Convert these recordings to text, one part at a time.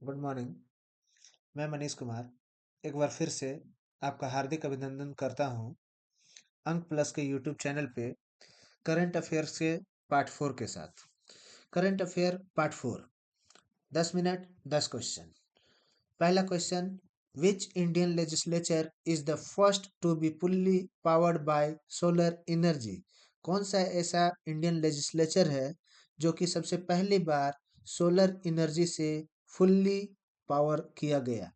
Good morning. मैं मनीष कुमार एक बार फिर से आपका हार्दिक अभिनंदन करता हूं अंक प्लस के यूट्यूब चैनल पे करंट अफेयर्स के पार्ट 4 के साथ। Current affair part 4, 10 minute 10 question. पहला question, which Indian legislature is the first to be fully powered by solar energy? कौन सा ऐसा इंडियन लेजिस्लेचर है जो कि सबसे पहली बार सोलर एनर्जी से फुल्ली पावर किया गया?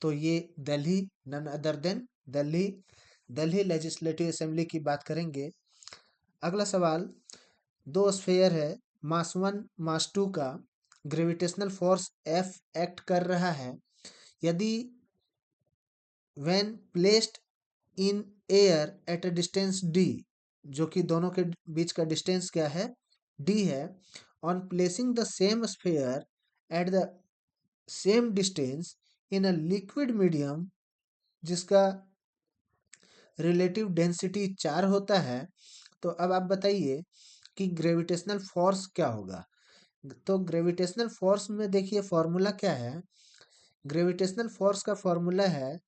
तो ये Delhi, none other than Delhi Delhi legislative assembly की बात करेंगे। अगला सवाल, दो स्फेयर है, मास 1 मास 2 का ग्रेविटेशनल फोर्स F एक्ट कर रहा है यदि when placed in air at a distance d, जो कि दोनों के बीच का डिस्टेंस क्या है, d है। On placing the same sphere at the same distance in a liquid medium जिसका रिलेटिव डेंसिटी 4 होता है, तो अब आप बताइए कि ग्रेविटेशनल फोर्स क्या होगा। तो ग्रेविटेशनल फोर्स में देखिए फॉर्मूला क्या है। ग्रेविटेशनल फोर्स का फॉर्मूला है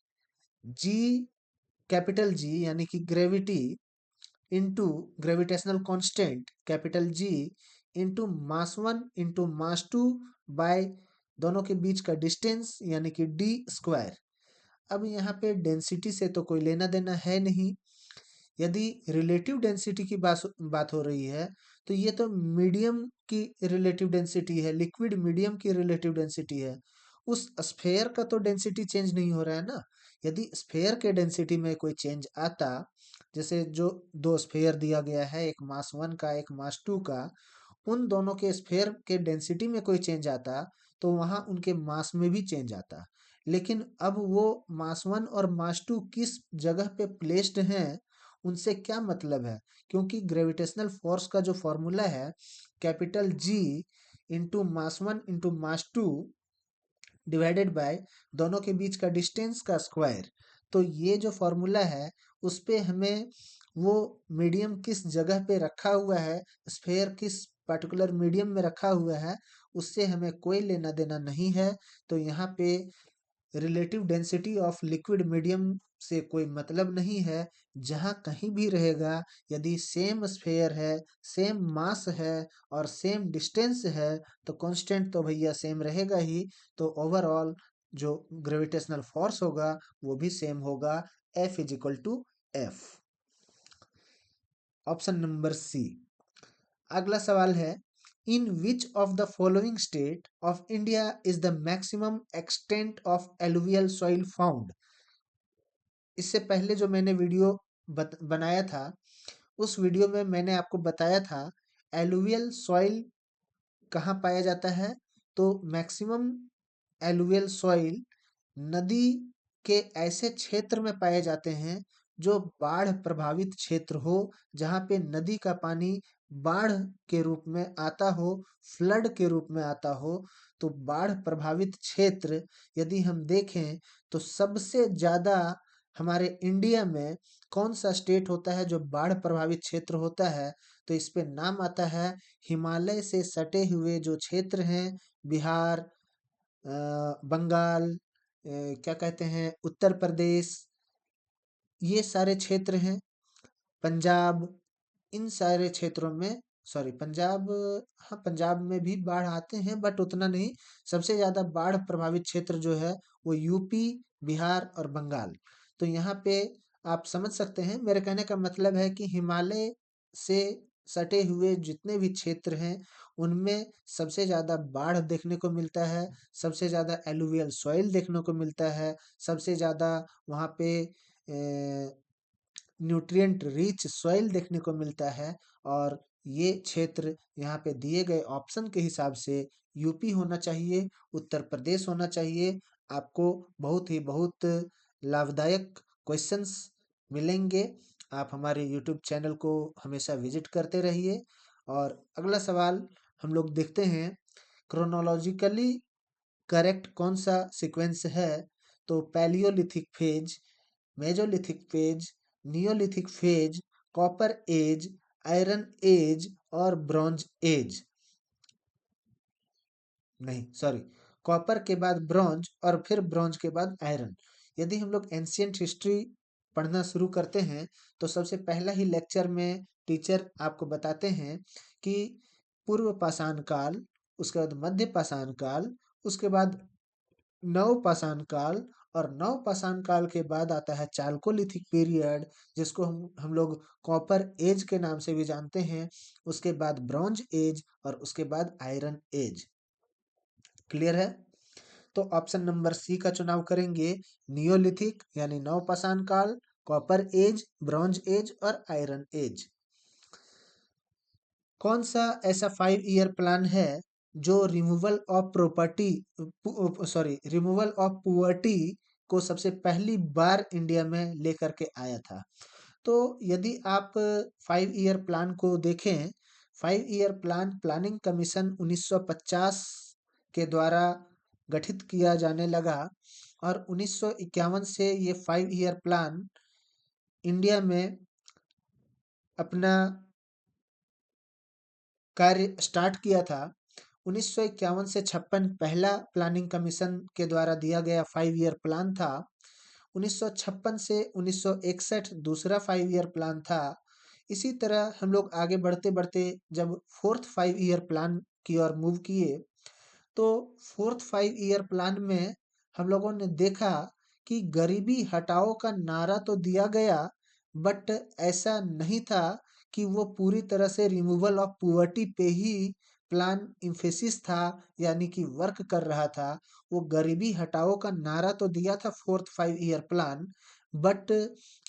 जी, कैपिटल जी यानी कि gravity into gravitational constant capital G into mass 1 into mass 2 by दोनों के बीच का डिस्टेंस यानी कि डी स्क्वायर। अब यहाँ पे डेंसिटी से तो कोई लेना देना है नहीं। यदि रिलेटिव डेंसिटी की बात हो रही है तो ये तो मीडियम की रिलेटिव डेंसिटी है, लिक्विड मीडियम की रिलेटिव डेंसिटी है। उस स्फेयर का तो डेंसिटी चेंज नहीं हो रहा है ना। यदि स्फेयर के डेंसिटी में कोई चेंज आता, जैसे जो दो स्फेयर दिया गया है, एक मास 1 का एक मास 2 का, उन दोनों के स्फेयर के डेंसिटी में कोई चेंज आता तो वहां उनके मास में भी चेंज आता। लेकिन अब वो मास 1 और मास 2 किस जगह पे प्लेस्ड हैं उनसे क्या मतलब है, क्योंकि ग्रेविटेशनल फोर्स का जो फॉर्मूला है capital G into mass 1 into mass 2 divided by दोनों के बीच का डिस्टेंस का स्क्वायर। तो ये जो फॉर्मूला है उस पे हमें वो मीडियम किस जगह पे रखा हुआ है, स्फेयर किस पर्टिकुलर मीडियम में रखा हुआ है, उससे हमें कोई लेना देना नहीं है। तो यहाँ पे relative density of liquid medium से कोई मतलब नहीं है। जहाँ कहीं भी रहेगा, यदि सेम स्फेयर है, सेम मास है और सेम डिस्टेंस है तो कांस्टेंट तो भैया सेम रहेगा ही। तो ओवरऑल जो ग्रेविटेशनल फोर्स होगा वो भी सेम होगा, F is equal to F. Option number C. अगला सवाल है, in which of the following state of India is the maximum extent of alluvial soil found? इससे पहले जो मैंने वीडियो बनाया था उस वीडियो में मैंने आपको बताया था एलुवियल सॉइल कहाँ पाया जाता है। तो मैक्सिमम एलुवियल सॉइल नदी के ऐसे क्षेत्र में पाए जाते हैं जो बाढ़ प्रभावित क्षेत्र हो, जहाँ पे नदी का पानी बाढ़ के रूप में आता हो, फ्लड के रूप में आता हो। तो बाढ़ प्रभावित क्षेत्र यदि हम देखें तो सबसे ज्यादा हमारे इंडिया में कौन सा स्टेट होता है जो बाढ़ प्रभावित क्षेत्र होता है, तो इस पे नाम आता है हिमालय से सटे हुए जो क्षेत्र हैं, बिहार, बंगाल, क्या कहते हैं, उत्तर प्रदेश, ये सारे क्षेत्र हैं। पंजाब, इन सारे क्षेत्रों में, सॉरी पंजाब, हाँ पंजाब में भी बाढ़ आते हैं बट उतना नहीं। सबसे ज्यादा बाढ़ प्रभावित क्षेत्र जो है वो यूपी, बिहार और बंगाल। तो यहाँ पे आप समझ सकते हैं, मेरे कहने का मतलब है कि हिमालय से सटे हुए जितने भी क्षेत्र हैं उनमें सबसे ज्यादा बाढ़ देखने को मिलता है, सबसे ज्यादा एलुवियल सॉइल देखने को मिलता है, सबसे ज्यादा वहाँ पे न्यूट्रिएंट रिच सॉइल देखने को मिलता है। और ये क्षेत्र यहाँ पे दिए गए ऑप्शन के हिसाब से यूपी होना चाहिए, उत्तर प्रदेश होना चाहिए। आपको बहुत ही बहुत लाभदायक क्वेश्चंस मिलेंगे। आप हमारे यूट्यूब चैनल को हमेशा विजिट करते रहिए। और अगला सवाल हम लोग देखते हैं, क्रोनोलॉजिकली करेक्ट कौन सा सीक्वेंस है। तो palaeolithic phase, mesolithic phase, neolithic phase, copper age, iron age और ब्रॉन्ज एज, नहीं सॉरी, कॉपर के बाद ब्रॉन्ज और फिर ब्रॉन्ज के बाद आयरन। यदि हम लोग एंशियंट हिस्ट्री पढ़ना शुरू करते हैं तो सबसे पहला ही लेक्चर में टीचर आपको बताते हैं कि पूर्व पाषाण काल, उसके बाद मध्य पाषाण काल, उसके बाद नव पाषाण काल, और नव पाषाण काल के बाद आता है चाल्कोलिथिक पीरियड, जिसको हम लोग कॉपर एज के नाम से भी जानते हैं। उसके बाद ब्रॉन्ज एज और उसके बाद आयरन एज। क्लियर है? तो ऑप्शन नंबर सी का चुनाव करेंगे। नियोलिथिक यानी नवपाषाण काल, कॉपर एज, ब्रॉन्ज एज और आयरन एज। कौन सा ऐसा 5 ईयर प्लान है जो रिमूवल ऑफ पुअर्टी को सबसे पहली बार इंडिया में लेकर के आया था? तो यदि आप 5 ईयर प्लान को देखें, 5 ईयर प्लान प्लानिंग कमीशन 1950 के द्वारा गठित किया जाने लगा और 1951 से ये 5 ईयर प्लान इंडिया में अपना कार्य स्टार्ट किया था। 1951 से 56 पहला प्लानिंग कमीशन के द्वारा दिया गया 5 ईयर प्लान था। 1956 से 1961 दूसरा 5 ईयर प्लान था। इसी तरह हम लोग आगे बढ़ते बढ़ते जब फोर्थ 5 ईयर प्लान की ओर मूव किए, तो फोर्थ 5 ईयर प्लान में हम लोगों ने देखा कि गरीबी हटाओ का नारा तो दिया गया, बट ऐसा नहीं था कि वो पूरी तरह से रिमूवल ऑफ पुअर्टी पे ही प्लान इम्फेसिस था, यानी कि वर्क कर रहा था। वो गरीबी हटाओ का नारा तो दिया था फोर्थ 5 ईयर प्लान, बट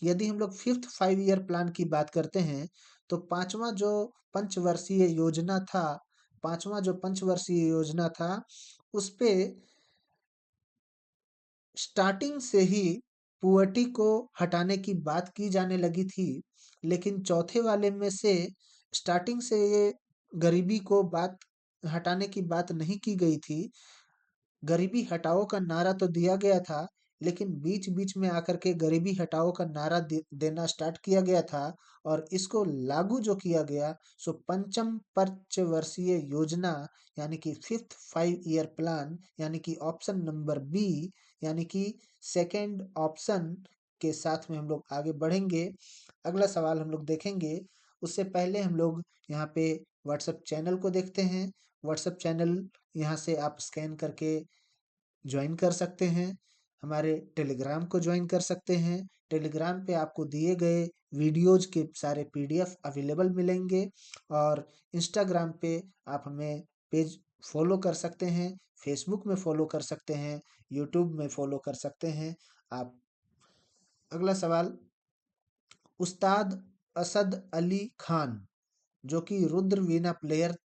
यदि हम लोग फिफ्थ 5 ईयर प्लान की बात करते हैं तो पांचवा जो पंचवर्षीय योजना था उस पे स्टार्टिंग से ही पुअर्टी को हटाने की बात की जाने लगी थी, लेकिन चौथे वाले में से स्टार्टिंग से ये गरीबी को बात हटाने की बात नहीं की गई थी। गरीबी हटाओ का नारा तो दिया गया था, लेकिन बीच-बीच में आकर के गरीबी हटाओ का नारा देना स्टार्ट किया गया था और इसको लागू जो किया गया सो पंचम पंचवर्षीय योजना यानी कि फिफ्थ 5 ईयर प्लान, यानी कि ऑप्शन नंबर बी, यानी कि सेकंड ऑप्शन के साथ में हम लोग आगे बढ़ेंगे। अगला सवाल हम लोग देखेंगे, उससे पहले हम लोग यहाँ पे व्हाट्सएप चैनल को देखते हैं। व्हाट्सएप चैनल यहाँ से आप स्कैन करके ज्वाइन कर सकते हैं। हमारे टेलीग्राम को ज्वाइन कर सकते हैं। टेलीग्राम पे आपको दिए गए वीडियोज़ के सारे पीडीएफ अवेलेबल मिलेंगे और इंस्टाग्राम पे आप हमें पेज फॉलो कर सकते हैं, फेसबुक में फॉलो कर सकते हैं, यूट्यूब में फॉलो कर सकते हैं आप। अगला सवाल, उस्ताद असद अली खान जो कि रुद्रवीणा प्लेयर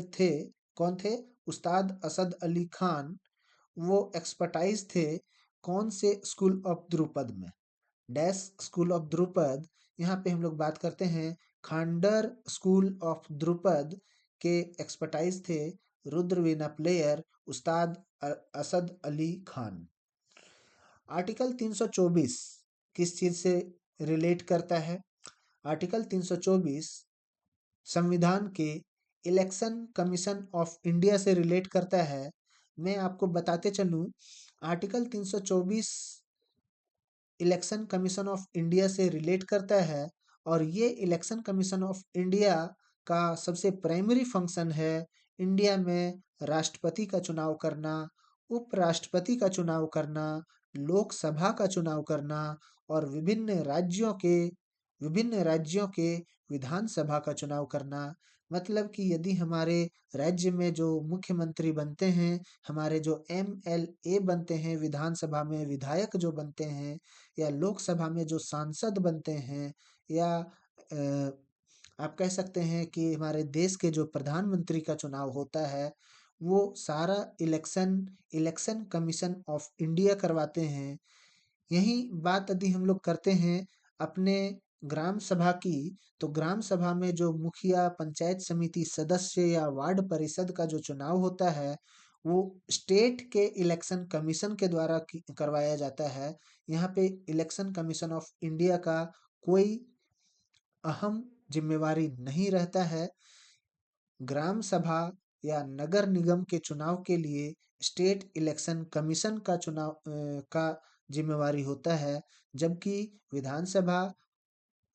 थे, कौन थे? उस्ताद असद अली खान। वो एक्सपर्टाइज थे कौन से स्कूल ऑफ द्रुपद में? Dash school of Dhrupad. यहाँ पे हम लोग बात करते हैं खांडर स्कूल ऑफ द्रुपद के एक्सपर्टाइज थे रुद्रवीणा प्लेयर उस्ताद असद अली खान। आर्टिकल 324 किस चीज से रिलेट करता है? आर्टिकल 324 संविधान के इलेक्शन कमीशन ऑफ इंडिया से रिलेट करता है। मैं आपको बताते चलूं, article 324 election commission of India से रिलेट करता है और ये इलेक्शन कमीशन ऑफ इंडिया का सबसे प्राइमरी फंक्शन है इंडिया में राष्ट्रपति का चुनाव करना, उपराष्ट्रपति का चुनाव करना, लोकसभा का चुनाव करना और विभिन्न राज्यों के विधानसभा का चुनाव करना। मतलब कि यदि हमारे राज्य में जो मुख्यमंत्री बनते हैं, हमारे जो एमएलए बनते हैं, विधानसभा में विधायक जो बनते हैं, या लोकसभा में जो सांसद बनते हैं, या आप कह सकते हैं कि हमारे देश के जो प्रधानमंत्री का चुनाव होता है, वो सारा इलेक्शन कमीशन ऑफ इंडिया करवाते हैं। यही बात यदि हम लोग करते हैं अपने ग्राम सभा की, तो ग्राम सभा में जो मुखिया, पंचायत समिति सदस्य या वार्ड परिषद का जो चुनाव होता है, वो स्टेट के इलेक्शन कमीशन के द्वारा करवाया जाता है। यहाँ पे इलेक्शन कमीशन ऑफ इंडिया का कोई अहम जिम्मेवारी नहीं रहता है। ग्राम सभा या नगर निगम के चुनाव के लिए स्टेट इलेक्शन कमीशन का चुनाव का जिम्मेवारी होता है, जबकि विधानसभा,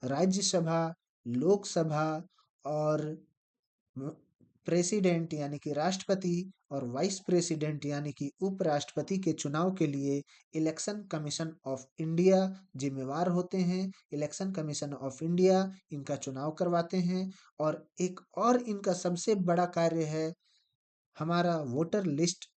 राज्यसभा, लोकसभा और प्रेसिडेंट यानी कि राष्ट्रपति और वाइस प्रेसिडेंट यानी कि उपराष्ट्रपति के चुनाव के लिए इलेक्शन कमीशन ऑफ इंडिया जिम्मेवार होते हैं। इलेक्शन कमीशन ऑफ इंडिया इनका चुनाव करवाते हैं। और एक और इनका सबसे बड़ा कार्य है हमारा वोटर लिस्ट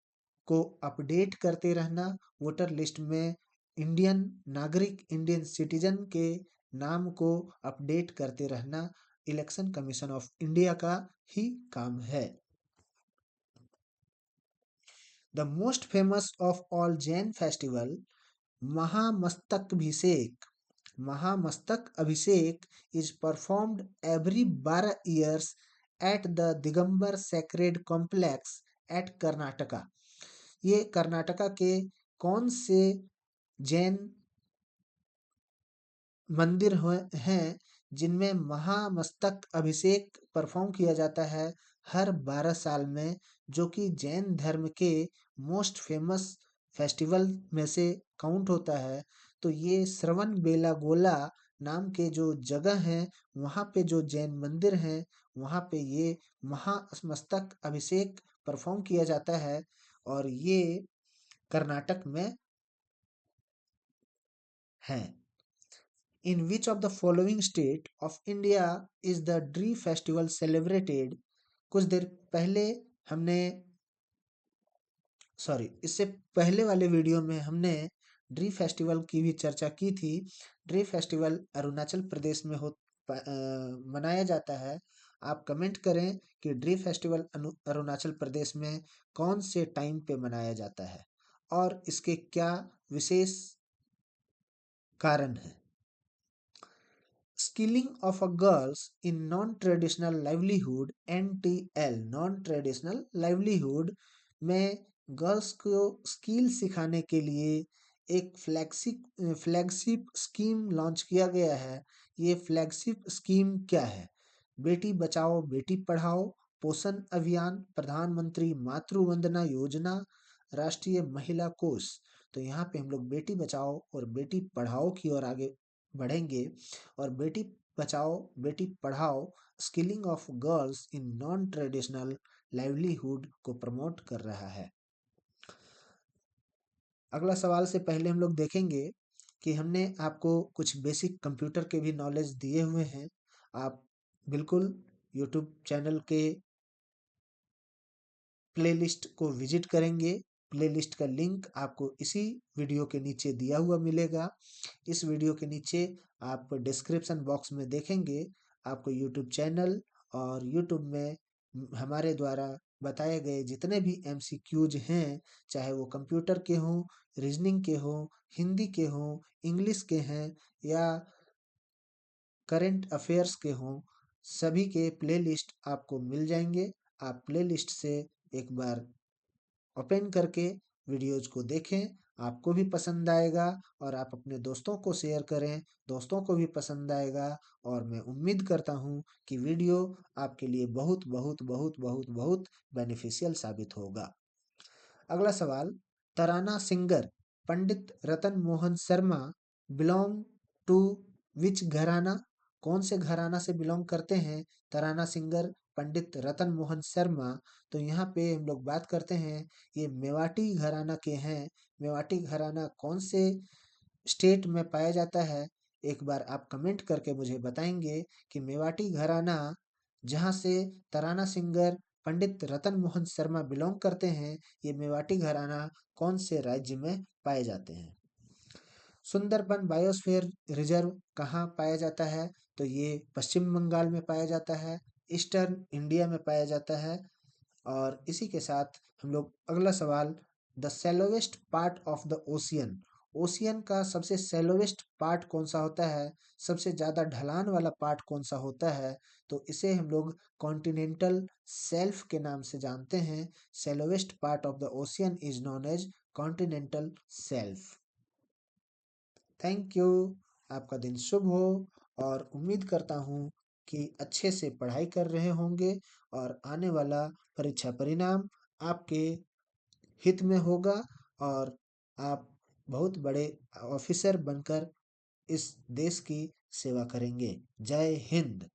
को अपडेट करते रहना। वोटर लिस्ट में इंडियन नागरिक, इंडियन सिटीजन के नाम को अपडेट करते रहना इलेक्शन कमीशन ऑफ इंडिया का ही काम है। The most famous of all Jain festival, Mahamastakabhishek. Mahamastak abhishek is performed every 12 years at the Digambar sacred complex at Karnataka. ये कर्नाटका के कौन से जैन मंदिर हैं जिनमें महामस्तक अभिषेक परफॉर्म किया जाता है हर 12 साल में, जो कि जैन धर्म के मोस्ट फेमस फेस्टिवल में से काउंट होता है। तो ये श्रवण बेलागोला नाम के जो जगह हैं, वहाँ पे जो जैन मंदिर हैं, वहाँ पे ये महामस्तक अभिषेक परफॉर्म किया जाता है। और ये कर्नाटक में है। In which of the following state of India is the Dree festival celebrated? कुछ देर पहले हमने इससे पहले वाले वीडियो में हमने ड्री फेस्टिवल की भी चर्चा की थी। ड्री फेस्टिवल अरुणाचल प्रदेश में मनाया जाता है। आप कमेंट करें कि ड्री फेस्टिवल अरुणाचल प्रदेश में कौन से टाइम पे मनाया जाता है और इसके क्या विशेष कारण है। Skilling of a girls in non traditional livelihood, NTL, non traditional livelihood में गर्ल्स को स्किल सिखाने के लिए एक फ्लैगशिप स्कीम लॉन्च किया गया है। ये फ्लैगशिप स्कीम क्या है? बेटी बचाओ बेटी पढ़ाओ, पोषण अभियान, प्रधानमंत्री मातृ वंदना योजना, राष्ट्रीय महिला कोष। तो यहाँ पे हम लोग बेटी बचाओ और बेटी पढ़ाओ की ओर आगे बढ़ेंगे। और Beti Bachao Beti Padhao skilling of girls in non traditional livelihood को प्रमोट कर रहा है। अगला सवाल से पहले हम लोग देखेंगे कि हमने आपको कुछ बेसिक कंप्यूटर के भी नॉलेज दिए हुए हैं। आप बिल्कुल यूट्यूब चैनल के प्लेलिस्ट को विजिट करेंगे। प्लेलिस्ट का लिंक आपको इसी वीडियो के नीचे दिया हुआ मिलेगा। इस वीडियो के नीचे आप डिस्क्रिप्शन बॉक्स में देखेंगे, आपको यूट्यूब चैनल और यूट्यूब में हमारे द्वारा बताए गए जितने भी MCQs हैं, चाहे वो कंप्यूटर के हों, रीजनिंग के हों, हिंदी के हों, इंग्लिश के हैं या करंट अफेयर्स के हों, सभी के प्लेलिस्ट आपको मिल जाएंगे। आप प्लेलिस्ट से एक बार ओपन करके वीडियोज को देखें, आपको भी पसंद आएगा और आप अपने दोस्तों को शेयर करें, दोस्तों को भी पसंद आएगा। और मैं उम्मीद करता हूँ कि वीडियो आपके लिए बहुत बहुत बहुत बहुत बहुत बेनिफिशियल साबित होगा। अगला सवाल, tarana singer Pandit Ratan Mohan Sharma belong to which gharana? कौन से घराना से बिलोंग करते हैं तराना सिंगर पंडित रतन मोहन शर्मा? तो यहाँ पे हम लोग बात करते हैं, ये मेवाटी घराना के हैं। मेवाटी घराना कौन से स्टेट में पाया जाता है? एक बार आप कमेंट करके मुझे बताएंगे कि मेवाटी घराना जहाँ से तराना सिंगर पंडित रतन मोहन शर्मा बिलोंग करते हैं, ये मेवाटी घराना कौन से राज्य में पाए जाते हैं। सुंदरबन बायोस्फीयर रिजर्व कहाँ पाया जाता है? तो ये पश्चिम बंगाल में पाया जाता है, ईस्टर्न इंडिया में पाया जाता है। और इसी के साथ हम लोग अगला सवाल, the shallowest part of the ocean. Ocean का सबसे सेलोवेस्ट पार्ट कौन सा होता है? सबसे ज़्यादा ढलान वाला पार्ट कौन सा होता है? तो इसे हम लोग कॉन्टिनेंटल सेल्फ के नाम से जानते हैं। Shallowest part of the ocean is known as continental shelf. Thank you. आपका दिन शुभ हो और उम्मीद करता हूँ कि अच्छे से पढ़ाई कर रहे होंगे और आने वाला परीक्षा परिणाम आपके हित में होगा और आप बहुत बड़े ऑफिसर बनकर इस देश की सेवा करेंगे। जय हिंद।